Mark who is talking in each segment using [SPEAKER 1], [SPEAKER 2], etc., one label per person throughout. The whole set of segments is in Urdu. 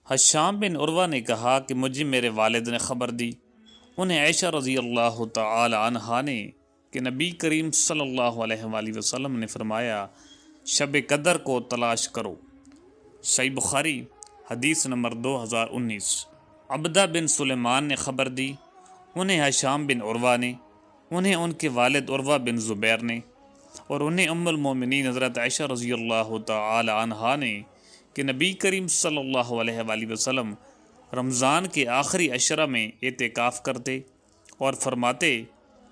[SPEAKER 1] حشام بن عروہ نے کہا کہ مجھے میرے والد نے خبر دی، انہیں عائشہ رضی اللہ تعالی عنہا نے، کہ نبی کریم صلی اللہ علیہ وآلہ وسلم نے فرمایا شب قدر کو تلاش کرو۔ صحیح بخاری حدیث نمبر 2019۔ عبدہ بن سلیمان نے خبر دی، انہیں حشام بن عروہ نے، انہیں ان کے والد عروہ بن زبیر نے، اور انہیں ام المومنین حضرت عائشہ رضی اللہ تعالی عنہا نے، کہ نبی کریم صلی اللہ علیہ وآلہ وسلم رمضان کے آخری عشرہ میں اعتکاف کرتے اور فرماتے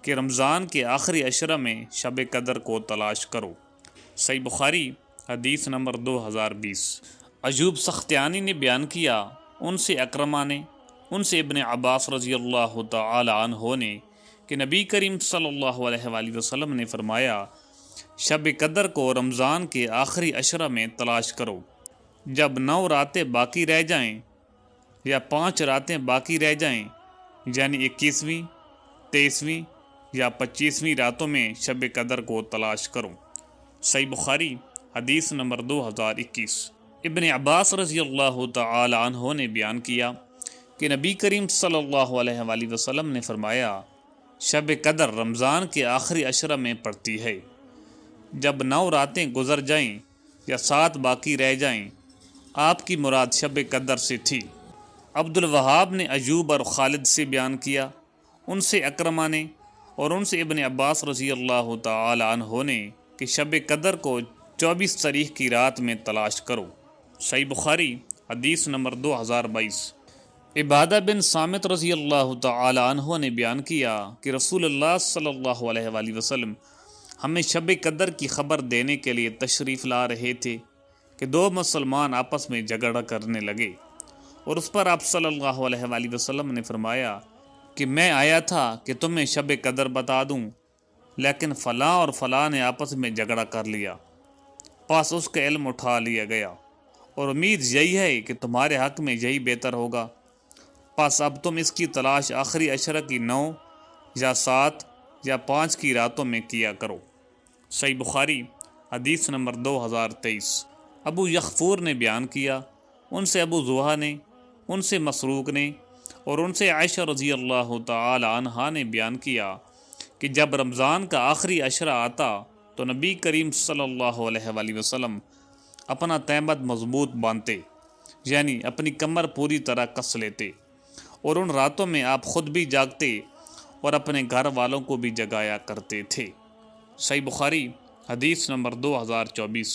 [SPEAKER 1] کہ رمضان کے آخری عشرہ میں شب قدر کو تلاش کرو۔ صحیح بخاری حدیث نمبر 2020۔ ایوب سختیانی نے بیان کیا، ان سے اکرمہ نے، ان سے ابن عباس رضی اللہ تعالی عنہ نے، کہ نبی کریم صلی اللہ علیہ وآلہ وسلم نے فرمایا شب قدر کو رمضان کے آخری عشرہ میں تلاش کرو، جب 9 راتیں باقی رہ جائیں یا 5 راتیں باقی رہ جائیں، یعنی 21ویں، 23ویں یا 25ویں راتوں میں شب قدر کو تلاش کرو۔ صحیح بخاری حدیث نمبر 2021۔ ابن عباس رضی اللہ تعالی عنہ نے بیان کیا کہ نبی کریم صلی اللہ علیہ وآلہ وسلم نے فرمایا شب قدر رمضان کے آخری عشرہ میں پڑتی ہے، جب 9 راتیں گزر جائیں یا 7 باقی رہ جائیں۔ آپ کی مراد شب قدر سے تھی۔ عبد الوہاب نے ایوب اور خالد سے بیان کیا، ان سے اکرمہ نے، اور ان سے ابن عباس رضی اللہ تعالی عنہ نے، کہ شب قدر کو 24 تاریخ کی رات میں تلاش کرو۔ صحیح بخاری حدیث نمبر 2022۔ عبادہ بن صامت رضی اللہ تعالی عنہ نے بیان کیا کہ رسول اللہ صلی اللہ علیہ وآلہ وسلم ہمیں شب قدر کی خبر دینے کے لیے تشریف لا رہے تھے کہ 2 مسلمان آپس میں جھگڑا کرنے لگے، اور اس پر آپ صلی اللہ علیہ وآلہ وسلم نے فرمایا کہ میں آیا تھا کہ تمہیں شب قدر بتا دوں، لیکن فلاں اور فلاں نے آپس میں جھگڑا کر لیا، پس اس کا علم اٹھا لیا گیا، اور امید یہی ہے کہ تمہارے حق میں یہی بہتر ہوگا، پس اب تم اس کی تلاش آخری عشرہ کی 9 یا 7 یا 5 کی راتوں میں کیا کرو۔ صحیح بخاری حدیث نمبر 2023۔ ابو یغفور نے بیان کیا، ان سے ابو زحا نے، ان سے مسروق نے، اور ان سے عائشہ رضی اللہ تعالی عنہا نے بیان کیا کہ جب رمضان کا آخری عشرہ آتا تو نبی کریم صلی اللہ علیہ وآلہ وسلم اپنا تہمت مضبوط باندھتے، یعنی اپنی کمر پوری طرح کس لیتے، اور ان راتوں میں آپ خود بھی جاگتے اور اپنے گھر والوں کو بھی جگایا کرتے تھے۔ صحیح بخاری حدیث نمبر 2024۔